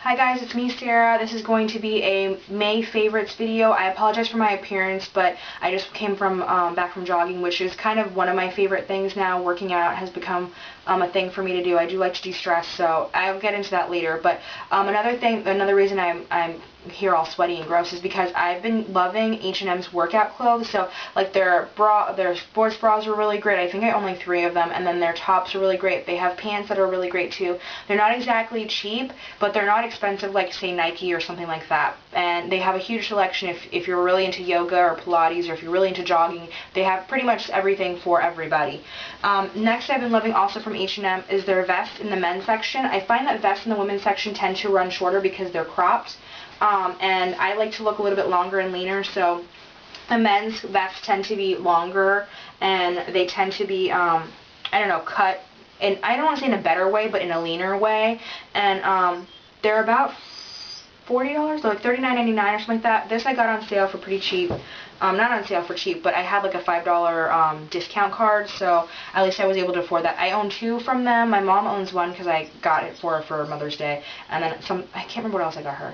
Hi guys, it's me, Sarah. This is going to be a May favorites video. I apologize for my appearance, but I just came from back from jogging, which is kind of one of my favorite things now. Working out has become a thing for me to do. I do like to de-stress, so I'll get into that later. But another reason I'm here all sweaty and gross is because I've been loving H&M's workout clothes. So like their sports bras are really great. I think I own like 3 of them, and then their tops are really great. They have pants that are really great too. They're not exactly cheap, but they're not expensive like say Nike or something like that. And they have a huge selection if you're really into yoga or Pilates, or if you're really into jogging. They have pretty much everything for everybody. Next, I've been loving also from H&M is their vests in the men's section. I find that vests in the women's section tend to run shorter because they're cropped. And I like to look a little bit longer and leaner, so the men's vests tend to be longer, and they tend to be, I don't know, cut, and I don't want to say in a better way, but in a leaner way, and they're about $40, so like $39.99 or something like that. This I got on sale for pretty cheap. Not on sale for cheap, but I had like a $5 discount card, so at least I was able to afford that. I own 2 from them. My mom owns one because I got it for her for Mother's Day, and then I can't remember what else I got her.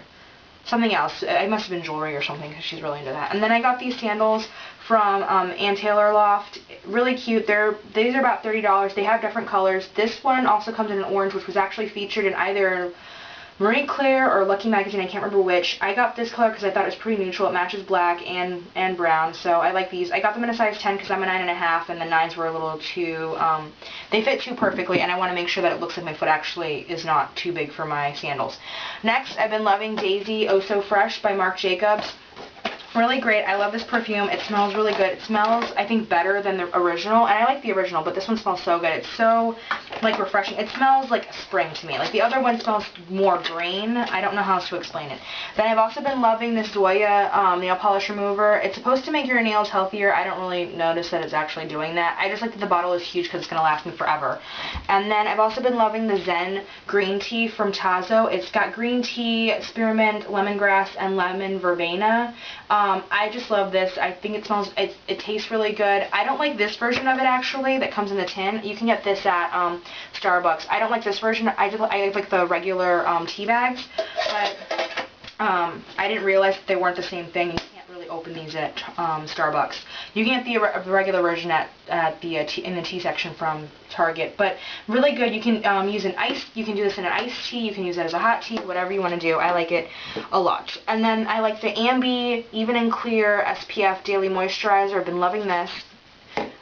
Something else. It must have been jewelry or something because she's really into that. And then I got these sandals from Ann Taylor Loft. Really cute. These are about $30. They have different colors. This one also comes in an orange, which was actually featured in either Marie Claire or Lucky Magazine. I can't remember which. I got this color because I thought it was pretty neutral. It matches black and brown, so I like these. I got them in a size 10 because I'm a 9.5, and the 9s were a little too, they fit too perfectly, and I want to make sure that it looks like my foot actually is not too big for my sandals. Next, I've been loving Daisy Oh So Fresh by Marc Jacobs. Really great. I love this perfume. It smells really good. It smells, I think, better than the original, and I like the original, but this one smells so good. It's so, like, refreshing. It smells like spring to me. Like, the other one smells more green. I don't know how else to explain it. Then I've also been loving this Zoya nail polish remover. It's supposed to make your nails healthier. I don't really notice that it's actually doing that. I just like that the bottle is huge because it's going to last me forever. And then I've also been loving the Zen green tea from Tazo. It's got green tea, spearmint, lemongrass, and lemon verbena. I just love this. I think it smells, it tastes really good. I don't like this version of it actually that comes in the tin. You can get this at Starbucks. I don't like this version. I like the regular tea bags, but I didn't realize that they weren't the same thing. You can't really open these at Starbucks. You can get the regular version in the tea section from Target, but really good. You can use an ice. You can do this in an iced tea. You can use it as a hot tea. Whatever you want to do. I like it a lot. And then I like the Ambi Even and Clear SPF Daily Moisturizer. I've been loving this.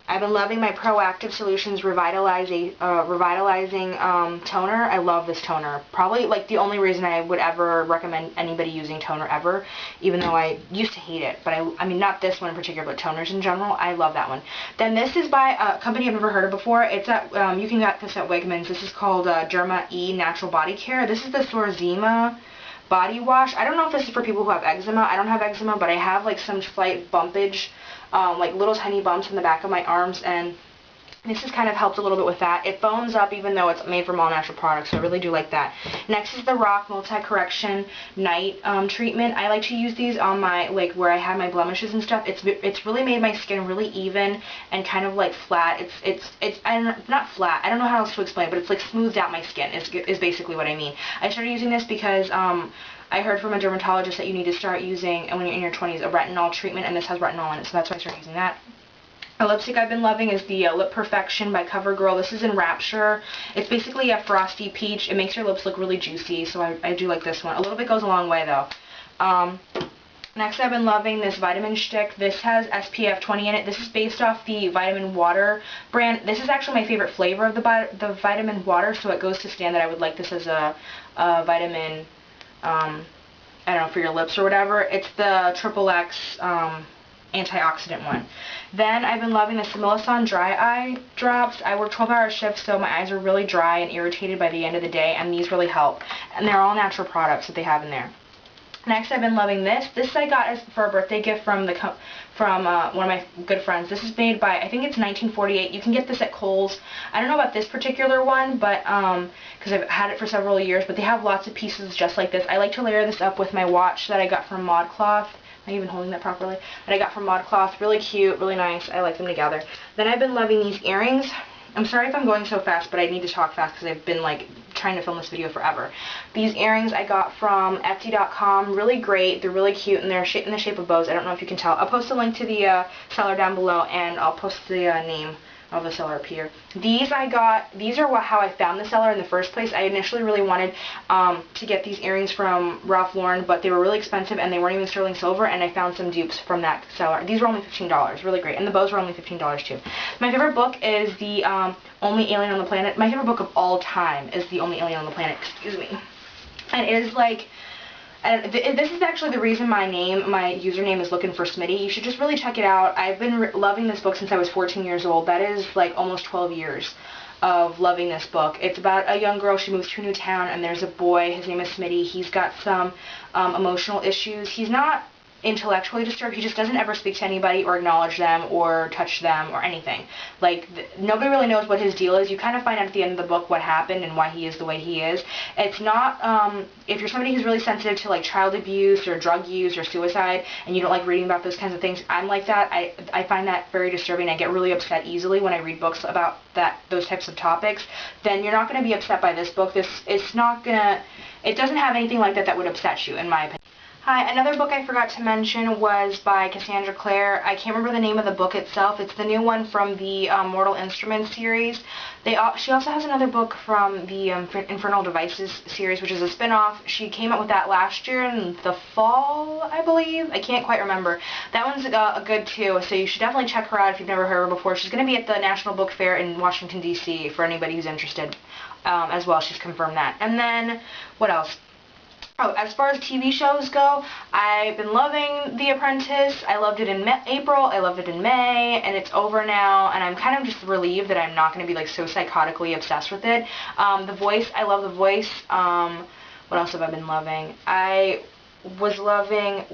I've been loving my Proactive Solutions Revitalizing toner. I love this toner. Probably like the only reason I would ever recommend anybody using toner ever, even though I used to hate it. But I mean, not this one in particular, but toners in general. I love that one. Then this is by a company I've never heard of before. It's at you can get this at Wegmans. This is called Derma E Natural Body Care. This is the Sorzema body wash. I don't know if this is for people who have eczema. I don't have eczema, but I have like some slight bumpage, like little tiny bumps in the back of my arms, and this has kind of helped a little bit with that. It foams up even though it's made from all natural products, so I really do like that. Next is the Rock Multi-Correction Night Treatment. I like to use these on my, like, where I have my blemishes and stuff. It's really made my skin really even and kind of like flat. It's not flat. I don't know how else to explain, but it's like smoothed out my skin is basically what I mean. I started using this because I heard from a dermatologist that you need to start using, when you're in your 20s, a retinol treatment, and this has retinol in it, so that's why I started using that. A lipstick I've been loving is the Lip Perfection by CoverGirl. This is in Rapture. It's basically a frosty peach. It makes your lips look really juicy, so I do like this one. A little bit goes a long way, though. Next, I've been loving this Vitamin Stick. This has SPF 20 in it. This is based off the Vitamin Water brand. This is actually my favorite flavor of the Vitamin Water, so it goes to stand that I would like this as a vitamin, I don't know, for your lips or whatever. It's the XXX antioxidant one. Then I've been loving the Similasan Dry Eye Drops. I work 12-hour shifts, so my eyes are really dry and irritated by the end of the day, and these really help. And they're all natural products that they have in there. Next, I've been loving this. This I got for a birthday gift from one of my good friends. This is made by, I think it's 1948. You can get this at Kohl's. I don't know about this particular one, but because I've had it for several years, but they have lots of pieces just like this. I like to layer this up with my watch that I got from ModCloth. Am I even holding that properly? That I got from ModCloth. Really cute, really nice. I like them together. Then I've been loving these earrings. I'm sorry if I'm going so fast, but I need to talk fast because I've been like trying to film this video forever. These earrings I got from Etsy.com. Really great. They're really cute, and they're in the shape of bows. I don't know if you can tell. I'll post a link to the seller down below, and I'll post the name of the seller up here. These I got, these are how I found the seller in the first place. I initially really wanted to get these earrings from Ralph Lauren, but they were really expensive and they weren't even sterling silver, and I found some dupes from that seller. These were only $15, really great, and the bows were only $15 too. My favorite book is The Only Alien on the Planet. My favorite book of all time is The Only Alien on the Planet, excuse me. And it is like, and this is actually the reason my username is Looking for Smitty. You should just really check it out. I've been loving this book since I was 14 years old. That is like almost 12 years of loving this book. It's about a young girl. She moves to a new town, and there's a boy. His name is Smitty. He's got some emotional issues. He's not intellectually disturbed. He just doesn't ever speak to anybody or acknowledge them or touch them or anything. Like, nobody really knows what his deal is. You kind of find out at the end of the book what happened and why he is the way he is. It's not, if you're somebody who's really sensitive to like child abuse or drug use or suicide, and you don't like reading about those kinds of things, I'm like that. I find that very disturbing. I get really upset easily when I read books about those types of topics. Then you're not going to be upset by this book. It doesn't have anything like that would upset you, in my opinion. Hi, another book I forgot to mention was by Cassandra Clare. I can't remember the name of the book itself. It's the new one from the Mortal Instruments series. She also has another book from the Infernal Devices series, which is a spin-off. She came out with that last year in the fall, I believe. I can't quite remember. That one's good too, so you should definitely check her out if you've never heard her before. She's going to be at the National Book Fair in Washington, D.C. for anybody who's interested as well. She's confirmed that. And then, what else? Oh, as far as TV shows go, I've been loving The Apprentice. I loved it in April, I loved it in May, and it's over now, and I'm kind of just relieved that I'm not going to be like so psychotically obsessed with it. The Voice, I love The Voice. What else have I been loving? I was loving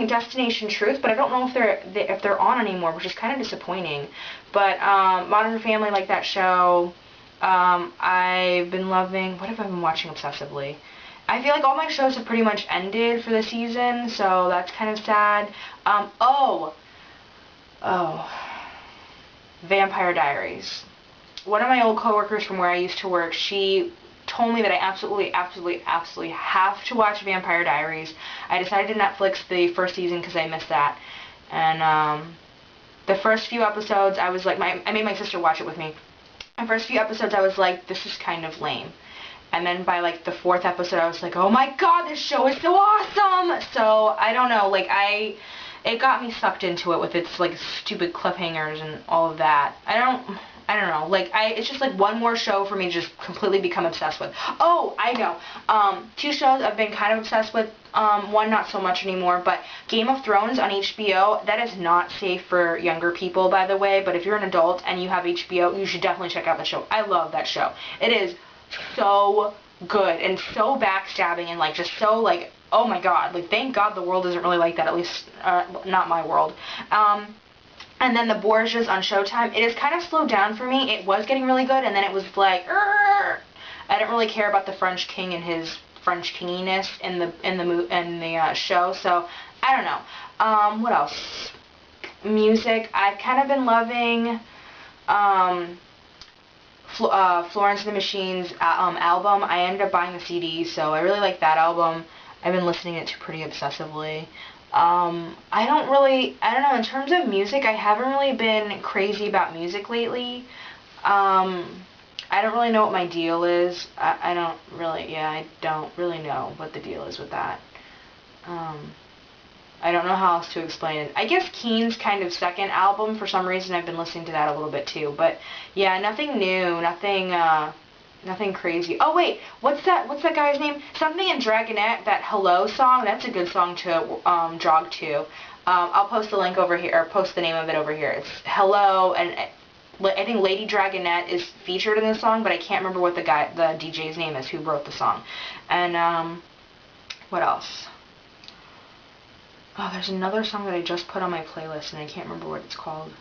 Destination Truth, but I don't know if they're on anymore, which is kind of disappointing. But Modern Family, like that show. I've been loving, what have I been watching obsessively? I feel like all my shows have pretty much ended for the season, so that's kind of sad. Vampire Diaries. One of my old coworkers from where I used to work, she told me that I absolutely have to watch Vampire Diaries. I decided to Netflix the first season because I missed that. And the first few episodes, I was like, I made my sister watch it with me. The first few episodes, I was like, this is kind of lame. And then by like the 4th episode, I was like, oh my god, this show is so awesome! So, I don't know, like, it got me sucked into it with its like stupid cliffhangers and all of that. I don't know, like, it's just like one more show for me to just completely become obsessed with. Oh, I know, 2 shows I've been kind of obsessed with, one not so much anymore, but Game of Thrones on HBO, that is not safe for younger people, by the way, but if you're an adult and you have HBO, you should definitely check out the show. I love that show. It is so good and so backstabbing and like just so like, oh my god, like thank god the world isn't really like that, at least not my world. And then The Borgias on Showtime, it has kind of slowed down for me. It was getting really good, and then it was like, I didn't really care about the French king and his French kinginess in the show, so I don't know. What else? Music, I've kind of been loving Florence and the Machine's album. I ended up buying the CD, so I really like that album. I've been listening to it pretty obsessively. I don't know, in terms of music, I haven't really been crazy about music lately. I don't really know what my deal is. I don't really know what the deal is with that. I don't know how else to explain it. I guess Keen's kind of second album, for some reason I've been listening to that a little bit too. But yeah, nothing new, nothing crazy. Oh wait, what's that guy's name? Something in Dragonette, that Hello song, that's a good song to jog to. I'll post the link over here, or post the name of it over here. It's Hello, and I think Lady Dragonette is featured in the song, but I can't remember what the DJ's name is who wrote the song. And what else? Oh, there's another song that I just put on my playlist, and I can't remember what it's called.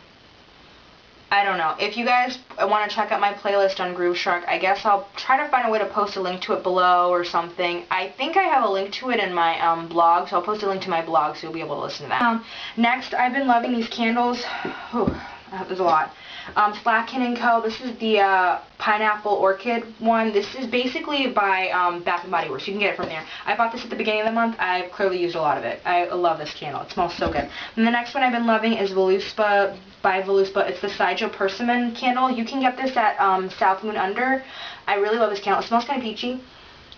I don't know. If you guys want to check out my playlist on Groove Shark, I guess I'll try to find a way to post a link to it below or something. I think I have a link to it in my blog, so I'll post a link to my blog so you'll be able to listen to that. Next, I've been loving these candles. There's a lot. Slatkin & Co. This is the Pineapple Orchid one. This is basically by Bath & Body Works. You can get it from there. I bought this at the beginning of the month. I've clearly used a lot of it. I love this candle. It smells so good. And the next one I've been loving is Voluspa by Voluspa. It's the Sideshow Persimmon candle. You can get this at South Moon Under. I really love this candle. It smells kind of peachy.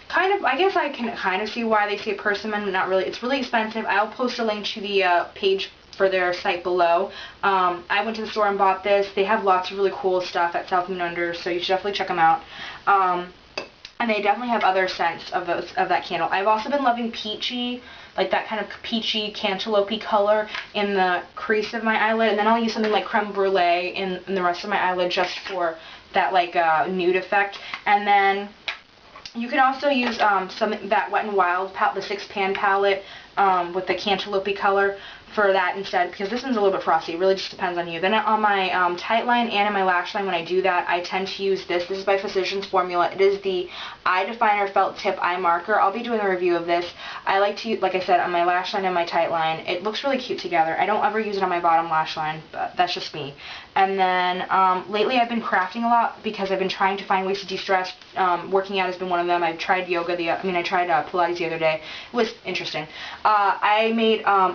Kind of, I guess I can kind of see why they say persimmon. Not really. It's really expensive. I'll post a link to the page for their site below. I went to the store and bought this. They have lots of really cool stuff at South Moon Under, so you should definitely check them out. And they definitely have other scents of that candle. I've also been loving peachy, like that kind of peachy cantaloupe color in the crease of my eyelid, and then I'll use something like creme brulee in the rest of my eyelid just for that like nude effect. And then you can also use that Wet n Wild palette, the 6-pan palette with the cantaloupe color for that instead, because this one's a little bit frosty. It really just depends on you. Then on my tight line and in my lash line, when I do that, I tend to use this. This is by Physicians Formula. It is the Eye Definer Felt Tip Eye Marker. I'll be doing a review of this. I like to use, like I said, on my lash line and my tight line. It looks really cute together. I don't ever use it on my bottom lash line, but that's just me. And then lately I've been crafting a lot because I've been trying to find ways to de-stress. Working out has been one of them. I've tried yoga. I tried Pilates the other day. It was interesting. I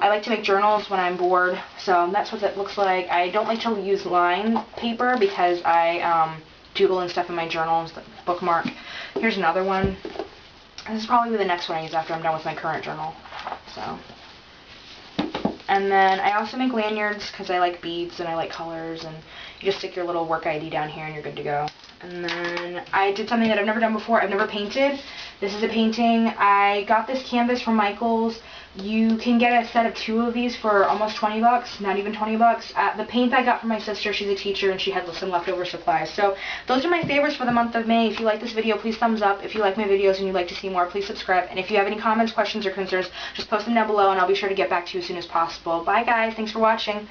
like to make journals when I'm bored, so that's what that looks like. I don't like to use line paper because I doodle and stuff in my journals, bookmark. Here's another one. This is probably the next one I use after I'm done with my current journal. So. And then I also make lanyards because I like beads and I like colors, and you just stick your little work ID down here and you're good to go. And then I did something that I've never done before. I've never painted. This is a painting. I got this canvas from Michaels. You can get a set of 2 of these for almost 20 bucks, not even 20 bucks. The paint I got from my sister, she's a teacher, and she had some leftover supplies. So those are my favorites for the month of May. If you like this video, please thumbs up. If you like my videos and you'd like to see more, please subscribe. And if you have any comments, questions, or concerns, just post them down below, and I'll be sure to get back to you as soon as possible. Bye, guys. Thanks for watching.